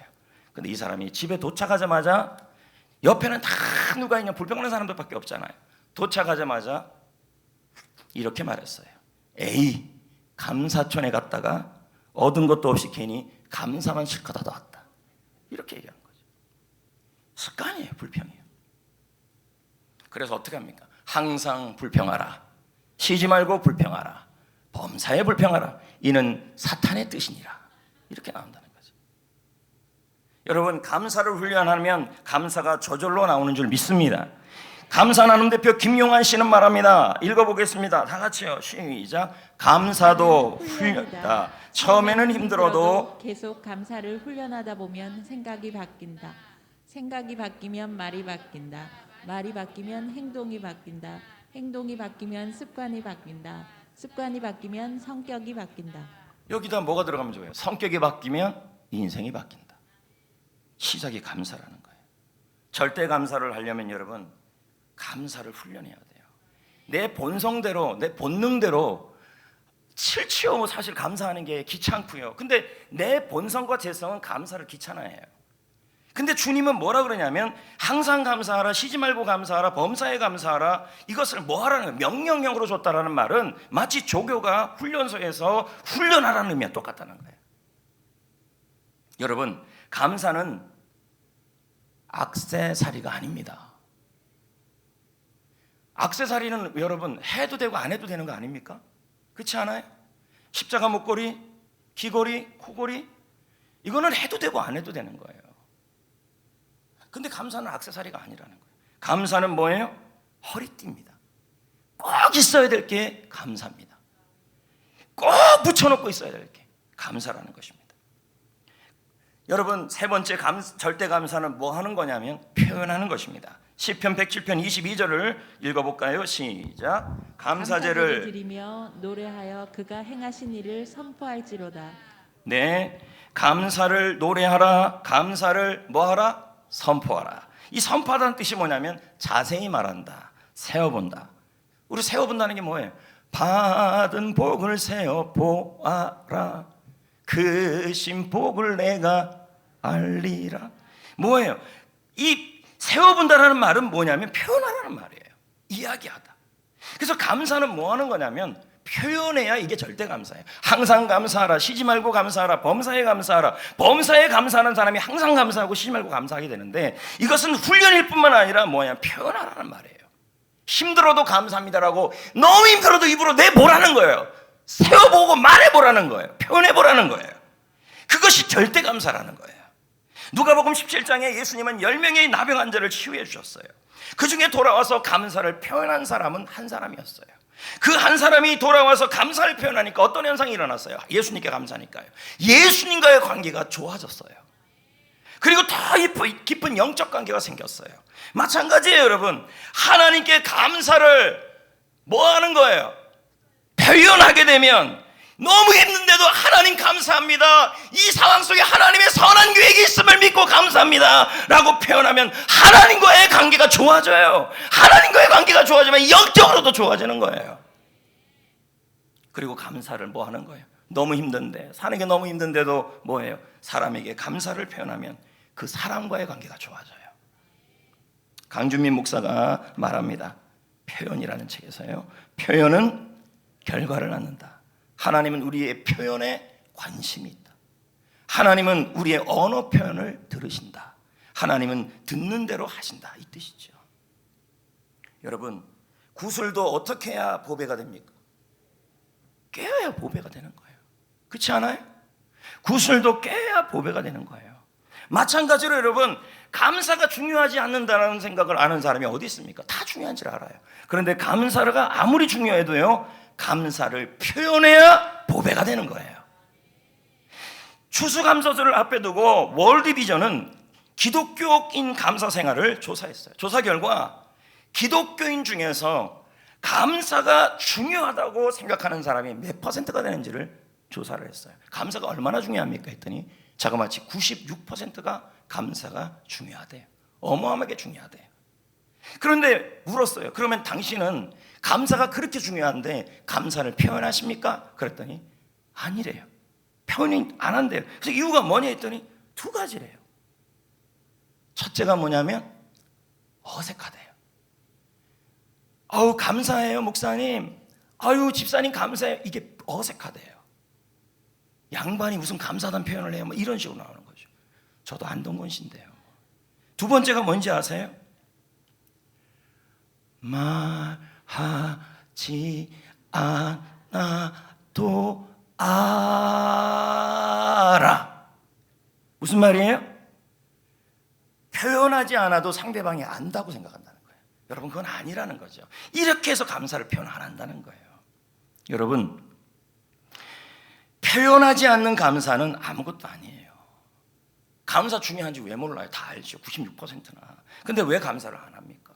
근데 이 사람이 집에 도착하자마자, 옆에는 다 누가 있냐, 불평하는 사람들밖에 없잖아요. 도착하자마자 이렇게 말했어요. 에이, 감사촌에 갔다가 얻은 것도 없이 괜히 감사만 실컷 얻어왔다. 이렇게 얘기한 거죠. 습관이에요, 불평이에요. 그래서 어떻게 합니까? 항상 불평하라. 쉬지 말고 불평하라. 범사에 불평하라. 이는 사탄의 뜻이니라. 이렇게 나온다는 거죠. 여러분, 감사를 훈련하면 감사가 저절로 나오는 줄 믿습니다. 감사 나눔 대표 김용환 씨는 말합니다. 읽어보겠습니다. 다 같이요. 시작. 감사도 훈련이다. 처음에는 힘들어도 계속 감사를 훈련하다 보면 생각이 바뀐다. 생각이 바뀌면 말이 바뀐다. 말이 바뀌면 행동이 바뀐다. 행동이 바뀌면 습관이 바뀐다. 습관이 바뀌면 성격이 바뀐다. 여기다 뭐가 들어가면 좋아요? 성격이 바뀌면 인생이 바뀐다. 시작이 감사라는 거예요. 절대 감사를 하려면 여러분 감사를 훈련해야 돼요. 내 본성대로, 내 본능대로 칠치어 사실 감사하는 게 귀찮고요. 근데 내 본성과 재성은 감사를 귀찮아해요. 근데 주님은 뭐라 그러냐면 항상 감사하라, 쉬지 말고 감사하라, 범사에 감사하라. 이것을 뭐 하라는 거예요? 명령형으로 줬다라는 말은 마치 조교가 훈련소에서 훈련하라는 의미와 똑같다는 거예요. 여러분, 감사는 액세서리가 아닙니다. 액세서리는 여러분 해도 되고 안 해도 되는 거 아닙니까? 그렇지 않아요? 십자가 목걸이, 귀걸이, 코걸이, 이거는 해도 되고 안 해도 되는 거예요. 근데 감사는 액세서리가 아니라는 거예요. 감사는 뭐예요? 허리띠입니다. 꼭 있어야 될 게 감사입니다. 꼭 붙여놓고 있어야 될 게 감사라는 것입니다. 여러분, 세 번째 절대 감사는 뭐 하는 거냐면 표현하는 것입니다. 시편 107편 22절을 읽어볼까요? 시작. 감사제를 드리며 노래하여 그가 행하신 일을 선포할지로다. 네, 감사를 노래하라. 감사를 뭐하라? 선포하라. 이 선포하다는 뜻이 뭐냐면 자세히 말한다, 세어본다. 우리 세어본다는 게 뭐예요? 받은 복을 세어보아라. 그 신복을 내가 알리라. 뭐예요? 이 세어본다라는 말은 뭐냐면 표현하라는 말이에요. 이야기하다. 그래서 감사는 뭐 하는 거냐면 표현해야 이게 절대 감사예요. 항상 감사하라, 쉬지 말고 감사하라, 범사에 감사하라. 범사에 감사하는 사람이 항상 감사하고 쉬지 말고 감사하게 되는데 이것은 훈련일 뿐만 아니라 뭐냐, 표현하라는 말이에요. 힘들어도 감사합니다라고 너무 힘들어도 입으로 내보라는 거예요. 세워보고 말해보라는 거예요. 표현해보라는 거예요. 그것이 절대 감사라는 거예요. 누가복음 17장에 예수님은 10명의 나병 환자를 치유해 주셨어요. 그 중에 돌아와서 감사를 표현한 사람은 한 사람이었어요. 그 한 사람이 돌아와서 감사를 표현하니까 어떤 현상이 일어났어요? 예수님께 감사하니까요. 예수님과의 관계가 좋아졌어요. 그리고 더 깊은 영적 관계가 생겼어요. 마찬가지예요, 여러분. 하나님께 감사를 뭐 하는 거예요? 표현하게 되면 너무 힘든데도 하나님 감사합니다, 이 상황 속에 하나님의 선한 계획이 있음을 믿고 감사합니다 라고 표현하면 하나님과의 관계가 좋아져요. 하나님과의 관계가 좋아지면 영적으로도 좋아지는 거예요. 그리고 감사를 뭐 하는 거예요? 너무 힘든데, 사는 게 너무 힘든데도 뭐예요? 사람에게 감사를 표현하면 그 사람과의 관계가 좋아져요. 강준민 목사가 말합니다. 표현이라는 책에서요, 표현은 결과를 낳는다. 하나님은 우리의 표현에 관심이 있다. 하나님은 우리의 언어 표현을 들으신다. 하나님은 듣는 대로 하신다, 이 뜻이죠. 여러분, 구슬도 어떻게 해야 보배가 됩니까? 깨어야 보배가 되는 거예요. 그렇지 않아요? 구슬도 깨야 보배가 되는 거예요. 마찬가지로 여러분, 감사가 중요하지 않는다는 생각을 아는 사람이 어디 있습니까? 다 중요한 줄 알아요. 그런데 감사가 아무리 중요해도요, 감사를 표현해야 보배가 되는 거예요. 추수감사절을 앞에 두고 월드비전은 기독교인 감사 생활을 조사했어요. 조사 결과 기독교인 중에서 감사가 중요하다고 생각하는 사람이 몇 퍼센트가 되는지를 조사를 했어요. 감사가 얼마나 중요합니까 했더니 자그마치 96%가 감사가 중요하대요. 어마어마하게 중요하대요. 그런데 물었어요. 그러면 당신은 감사가 그렇게 중요한데 감사를 표현하십니까? 그랬더니 아니래요. 표현이 안 한대요. 그래서 이유가 뭐냐 했더니 두 가지래요. 첫째가 뭐냐면 어색하대요. 아우 감사해요 목사님, 아유 집사님 감사해요. 이게 어색하대요. 양반이 무슨 감사하다는 표현을 해요, 뭐 이런 식으로 나오는 거죠. 저도 안동건신데요. 두 번째가 뭔지 아세요? 말하지 않아도 알아. 무슨 말이에요? 표현하지 않아도 상대방이 안다고 생각한다는 거예요. 여러분, 그건 아니라는 거죠. 이렇게 해서 감사를 표현 안 한다는 거예요. 여러분, 표현하지 않는 감사는 아무것도 아니에요. 감사 중요한지 왜 몰라요? 다 알죠. 96%나. 근데 왜 감사를 안 합니까?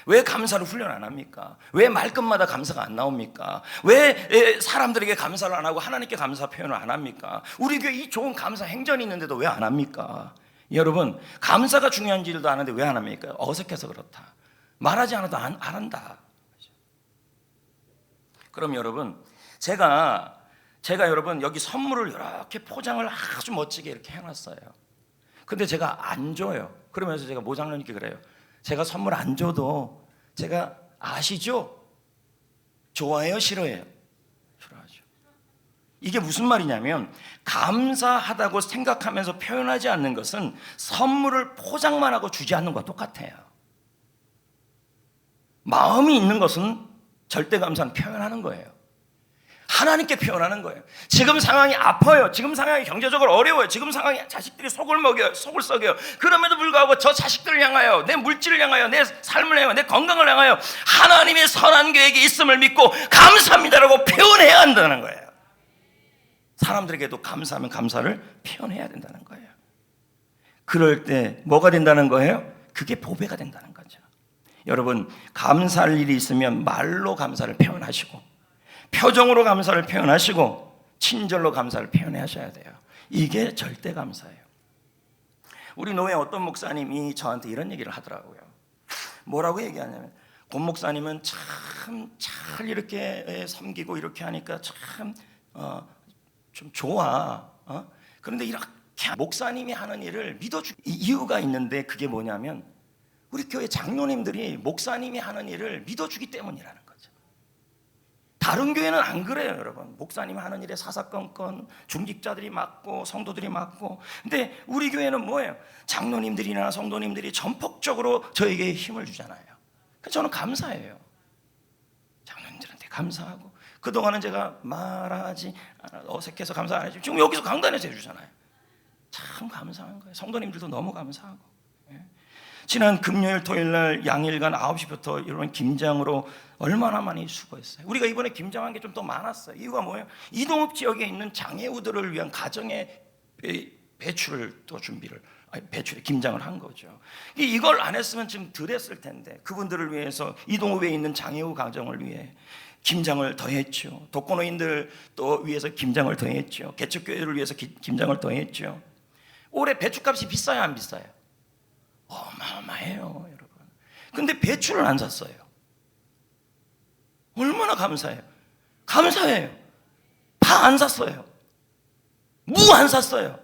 왜 감사를 훈련 안 합니까? 왜 말끝마다 감사가 안 나옵니까? 왜 사람들에게 감사를 안 하고 하나님께 감사 표현을 안 합니까? 우리 교회 이 좋은 감사 행전이 있는데도 왜 안 합니까? 여러분, 감사가 중요한지도 아는데 왜 안 합니까? 어색해서 그렇다. 말하지 않아도 안 한다. 그럼 여러분, 제가 여러분 여기 선물을 이렇게 포장을 아주 멋지게 이렇게 해놨어요. 근데 제가 안 줘요. 그러면서 제가 모장님께 그래요. 제가 선물 안 줘도 제가 아시죠? 좋아해요, 싫어해요? 싫어하죠. 이게 무슨 말이냐면 감사하다고 생각하면서 표현하지 않는 것은 선물을 포장만 하고 주지 않는 것과 똑같아요. 마음이 있는 것은 절대 감사는 표현하는 거예요. 하나님께 표현하는 거예요. 지금 상황이 아파요. 지금 상황이 경제적으로 어려워요. 지금 상황이 자식들이 속을 먹여요. 속을 썩여요. 그럼에도 불구하고 저 자식들을 향하여, 내 물질을 향하여, 내 삶을 향하여, 내 건강을 향하여 하나님의 선한 계획이 있음을 믿고 감사합니다라고 표현해야 한다는 거예요. 사람들에게도 감사하면 감사를 표현해야 된다는 거예요. 그럴 때 뭐가 된다는 거예요? 그게 보배가 된다는 거죠. 여러분, 감사할 일이 있으면 말로 감사를 표현하시고 표정으로 감사를 표현하시고 친절로 감사를 표현하셔야 돼요. 이게 절대 감사예요. 우리 노회 어떤 목사님이 저한테 이런 얘기를 하더라고요. 뭐라고 얘기하냐면 권 목사님은 참 잘 이렇게 섬기고 이렇게 하니까 참 좀 좋아. 그런데 이렇게 목사님이 하는 일을 믿어주 이유가 있는데 그게 뭐냐면 우리 교회 장로님들이 목사님이 하는 일을 믿어주기 때문이라는 거죠. 다른 교회는 안 그래요, 여러분. 목사님 하는 일에 사사건건 중직자들이 맡고 성도들이 맡고. 근데 우리 교회는 뭐예요? 장로님들이나 성도님들이 전폭적으로 저에게 힘을 주잖아요. 그래서 저는 감사해요. 장로님들한테 감사하고. 그동안은 제가 말하지 어색해서 감사 안 해주고 지금 여기서 강단에서 해주잖아요. 참 감사한 거예요. 성도님들도 너무 감사하고. 지난 금요일 토요일 날 양일간 9시부터 이런 김장으로 얼마나 많이 수고했어요. 우리가 이번에 김장한 게 좀 더 많았어요. 이유가 뭐예요? 이동읍 지역에 있는 장애우들을 위한 가정의 배출을 또 배출에 김장을 한 거죠. 이걸 안 했으면 지금 덜 했을 텐데 그분들을 위해서 이동읍에 있는 장애우 가정을 위해 김장을 더했죠. 독거노인들 또 위해서 김장을 더했죠. 개척교회를 위해서 김장을 더했죠. 올해 배추값이 비싸요, 안 비싸요? 어마어마해요, 여러분. 근데 배추를 안 샀어요. 얼마나 감사해요. 감사해요. 파 안 샀어요. 무 안 샀어요.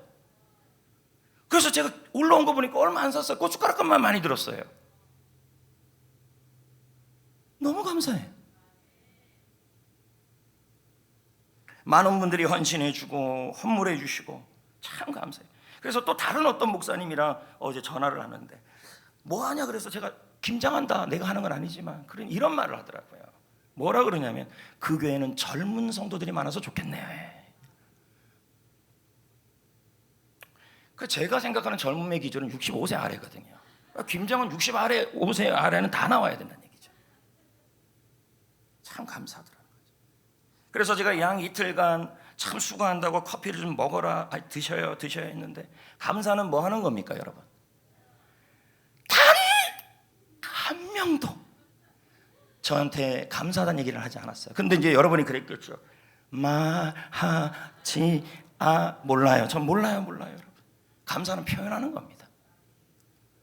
그래서 제가 올라온 거 보니까 얼마 안 샀어요. 고춧가루값만 많이 들었어요. 너무 감사해요. 많은 분들이 헌신해주고 헌물해주시고 참 감사해요. 그래서 또 다른 어떤 목사님이랑 어제 전화를 하는데 뭐하냐 그래서 제가 김장한다, 내가 하는 건 아니지만 그런 이런 말을 하더라고요. 뭐라 그러냐면 그 교회는 젊은 성도들이 많아서 좋겠네. 그 제가 생각하는 젊음의 기준은 65세 아래거든요. 김장은 65세 아래는 다 나와야 된다는 얘기죠. 참 감사하더라고요. 그래서 제가 양 이틀간 참 수고한다고 커피를 좀 먹어라, 드셔야 했는데 감사는 뭐 하는 겁니까, 여러분? 단 한 명도 저한테 감사하다는 얘기를 하지 않았어요. 근데 이제 여러분이 그랬겠죠. 몰라요. 전 몰라요, 여러분. 감사는 표현하는 겁니다.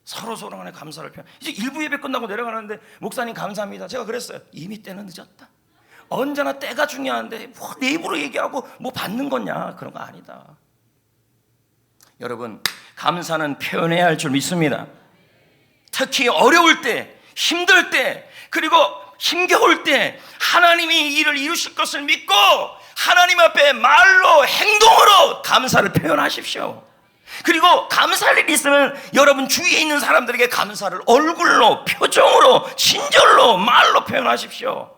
서로 간에 감사를 표현. 이제 일부 예배 끝나고 내려가는데 목사님 감사합니다. 제가 그랬어요. 이미 때는 늦었다. 언제나 때가 중요한데 뭐 내 입으로 얘기하고 뭐 받는 거냐, 그런 거 아니다. 여러분, 감사는 표현해야 할 줄 믿습니다. 특히 어려울 때, 힘들 때, 그리고 힘겨울 때 하나님이 일을 이루실 것을 믿고 하나님 앞에 말로 행동으로 감사를 표현하십시오. 그리고 감사할 일이 있으면 여러분 주위에 있는 사람들에게 감사를 얼굴로, 표정으로, 친절로, 말로 표현하십시오.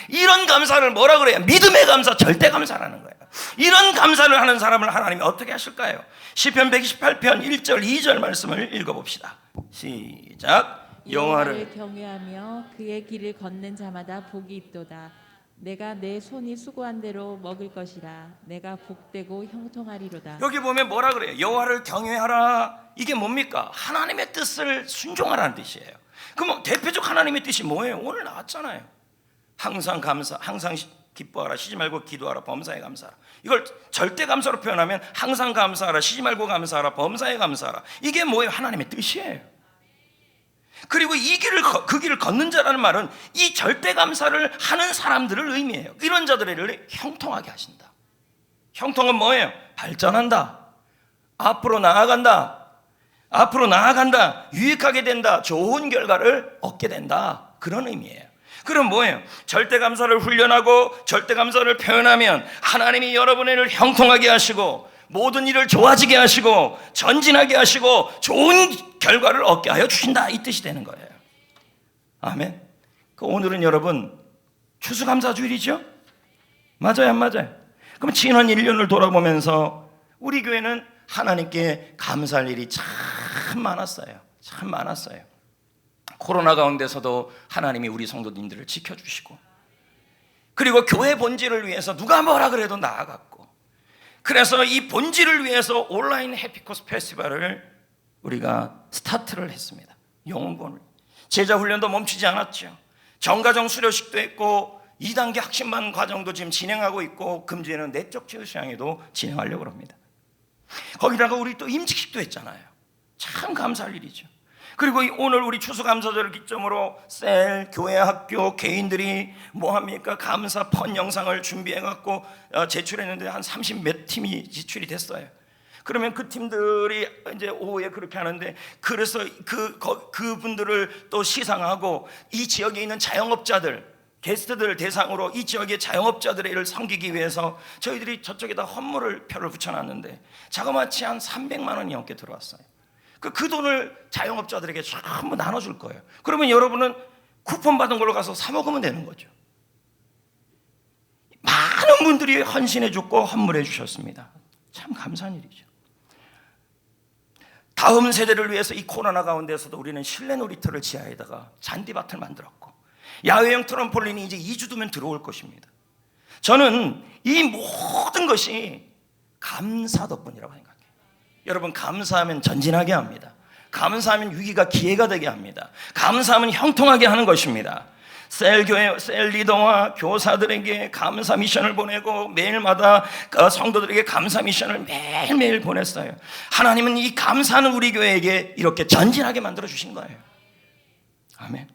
이런 감사를 뭐라 그래요? 믿음의 감사, 절대 감사라는 거예요. 이런 감사를 하는 사람을 하나님이 어떻게 하실까요? 시편 128편 1절 2절 말씀을 읽어봅시다. 시작. 여호와를 경외하며 그의 길을 걷는 자마다 복이 있도다. 내가 내 손이 수고한 대로 먹을 것이라. 내가 복되고 형통하리로다. 여기 보면 뭐라 그래요? 여호와를 경외하라. 이게 뭡니까? 하나님의 뜻을 순종하라는 뜻이에요. 그럼 대표적 하나님의 뜻이 뭐예요? 오늘 나왔잖아요. 항상 감사, 항상 기뻐하라, 쉬지 말고 기도하라, 범사에 감사하라. 이걸 절대 감사로 표현하면 항상 감사하라, 쉬지 말고 감사하라, 범사에 감사하라. 이게 뭐예요? 하나님의 뜻이에요. 그리고 이 길을 그 길을 걷는 자라는 말은 이 절대 감사를 하는 사람들을 의미해요. 이런 자들을 형통하게 하신다. 형통은 뭐예요? 발전한다, 앞으로 나아간다, 앞으로 나아간다, 유익하게 된다, 좋은 결과를 얻게 된다, 그런 의미예요. 그럼 뭐예요? 절대 감사를 훈련하고 절대 감사를 표현하면 하나님이 여러분을 형통하게 하시고 모든 일을 좋아지게 하시고 전진하게 하시고 좋은 결과를 얻게 하여 주신다, 이 뜻이 되는 거예요. 아멘. 오늘은 여러분 추수감사주일이죠? 맞아요, 안 맞아요? 그럼 지난 1년을 돌아보면서 우리 교회는 하나님께 감사할 일이 참 많았어요. 참 많았어요. 코로나 가운데서도 하나님이 우리 성도님들을 지켜주시고, 그리고 교회 본질을 위해서 누가 뭐라 그래도 나아갔고, 그래서 이 본질을 위해서 온라인 해피코스 페스티벌을 우리가 스타트를 했습니다. 영혼권을 제자 훈련도 멈추지 않았죠. 정가정 수료식도 했고 2단계 학신반 과정도 지금 진행하고 있고 금주에는 내적 치유 수양회도 진행하려고 합니다. 거기다가 우리 또 임직식도 했잖아요. 참 감사할 일이죠. 그리고 오늘 우리 추수감사절을 기점으로 셀, 교회, 학교, 개인들이 뭐합니까? 감사 펀 영상을 준비해갖고 제출했는데 한 30몇 팀이 지출이 됐어요. 그러면 그 팀들이 이제 오후에 그렇게 하는데, 그래서 그분들을 또 시상하고 이 지역에 있는 자영업자들, 게스트들 대상으로 이 지역의 자영업자들의 일을 섬기기 위해서 저희들이 저쪽에다 헌물을 표를 붙여놨는데 자그마치 한 300만 원이 넘게 들어왔어요. 그 돈을 자영업자들에게 전부 나눠줄 거예요. 그러면 여러분은 쿠폰 받은 걸로 가서 사 먹으면 되는 거죠. 많은 분들이 헌신해 줬고 헌물해 주셨습니다. 참 감사한 일이죠. 다음 세대를 위해서 이 코로나 가운데서도 우리는 실내 놀이터를 지하에다가 잔디밭을 만들었고, 야외형 트램폴린이 이제 2주 두면 들어올 것입니다. 저는 이 모든 것이 감사 덕분이라고 생각해요. 여러분, 감사하면 전진하게 합니다. 감사하면 위기가 기회가 되게 합니다. 감사하면 형통하게 하는 것입니다. 셀교회, 셀 리더와 교사들에게 감사 미션을 보내고 매일마다 성도들에게 감사 미션을 매일매일 보냈어요. 하나님은 이 감사하는 우리 교회에게 이렇게 전진하게 만들어 주신 거예요. 아멘.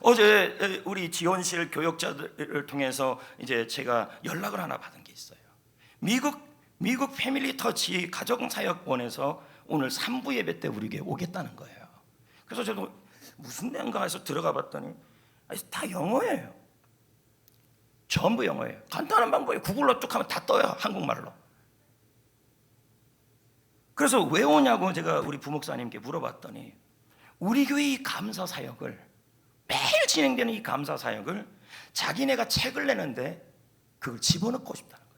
어제 우리 지원실 교역자들을 통해서 이제 제가 연락을 하나 받은 게 있어요. 미국 패밀리 터치 가정사역원에서 오늘 3부 예배 때 우리 교회 오겠다는 거예요. 그래서 저도 무슨 데인가 해서 들어가 봤더니 다 영어예요. 전부 영어예요. 간단한 방법이에요. 구글로 쭉 하면 다 떠요, 한국말로. 그래서 왜 오냐고 제가 우리 부목사님께 물어봤더니 우리 교회 이 감사 사역을, 매일 진행되는 이 감사 사역을 자기네가 책을 내는데 그걸 집어넣고 싶다는 거예요.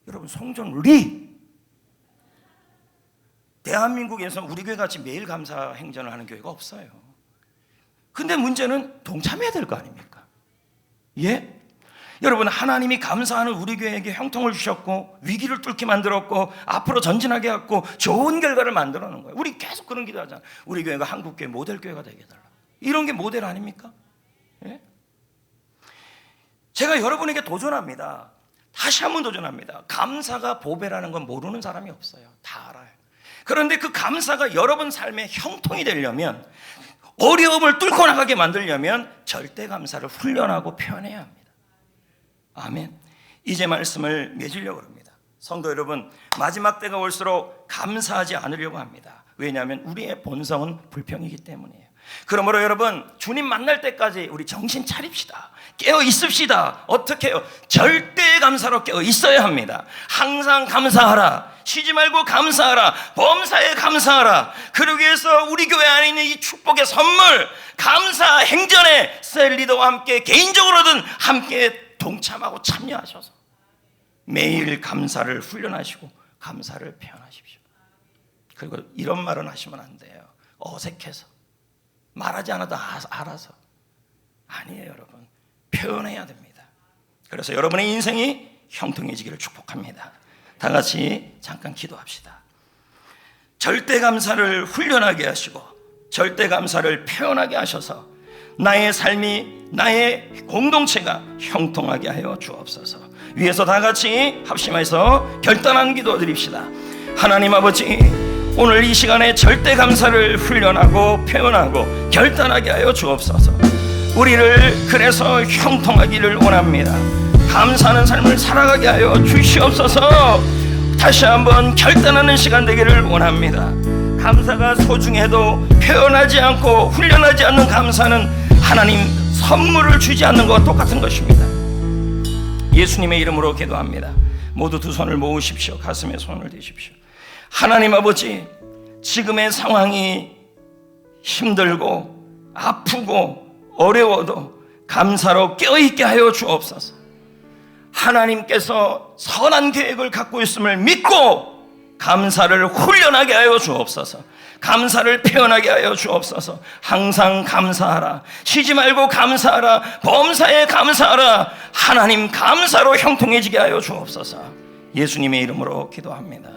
여러분, 성전리 대한민국에서 우리 교회 같이 매일 감사 행전을 하는 교회가 없어요. 근데 문제는 동참해야 될 거 아닙니까? 예? 여러분, 하나님이 감사하는 우리 교회에게 형통을 주셨고 위기를 뚫게 만들었고 앞으로 전진하게 했고 좋은 결과를 만들어 놓은 거예요. 우리 계속 그런 기도하잖아요. 우리 교회가 한국교회 모델교회가 되게 해달라. 이런 게 모델 아닙니까? 예? 제가 여러분에게 도전합니다. 다시 한번 도전합니다. 감사가 보배라는 건 모르는 사람이 없어요. 다 알아요. 그런데 그 감사가 여러분 삶의 형통이 되려면, 어려움을 뚫고 나가게 만들려면 절대 감사를 훈련하고 표현해야 합니다. 아멘. 이제 말씀을 맺으려고 합니다. 성도 여러분, 마지막 때가 올수록 감사하지 않으려고 합니다. 왜냐하면 우리의 본성은 불평이기 때문이에요. 그러므로 여러분, 주님 만날 때까지 우리 정신 차립시다. 깨어 있읍시다. 어떻게 해요? 절대 감사로 깨어 있어야 합니다. 항상 감사하라. 쉬지 말고 감사하라. 범사에 감사하라. 그러기 위해서 우리 교회 안에 있는 이 축복의 선물, 감사 행전에 셀 리더와 함께 개인적으로든 함께 동참하고 참여하셔서 매일 감사를 훈련하시고 감사를 표현하십시오. 그리고 이런 말은 하시면 안 돼요. 어색해서, 말하지 않아도 알아서. 아니에요, 여러분. 표현해야 됩니다. 그래서 여러분의 인생이 형통해지기를 축복합니다. 다 같이 잠깐 기도합시다. 절대 감사를 훈련하게 하시고 절대 감사를 표현하게 하셔서 나의 삶이, 나의 공동체가 형통하게 하여 주옵소서. 위에서 다 같이 합심해서 결단한 기도 드립시다. 하나님 아버지, 오늘 이 시간에 절대 감사를 훈련하고 표현하고 결단하게 하여 주옵소서. 우리를 그래서 형통하기를 원합니다. 감사하는 삶을 살아가게 하여 주시옵소서. 다시 한번 결단하는 시간 되기를 원합니다. 감사가 소중해도 표현하지 않고 훈련하지 않는 감사는 하나님 선물을 주지 않는 것과 똑같은 것입니다. 예수님의 이름으로 기도합니다. 모두 두 손을 모으십시오. 가슴에 손을 대십시오. 하나님 아버지, 지금의 상황이 힘들고 아프고 어려워도 감사로 껴있게 하여 주옵소서. 하나님께서 선한 계획을 갖고 있음을 믿고 감사를 훈련하게 하여 주옵소서. 감사를 표현하게 하여 주옵소서. 항상 감사하라. 쉬지 말고 감사하라. 범사에 감사하라. 하나님 감사로 형통해지게 하여 주옵소서. 예수님의 이름으로 기도합니다.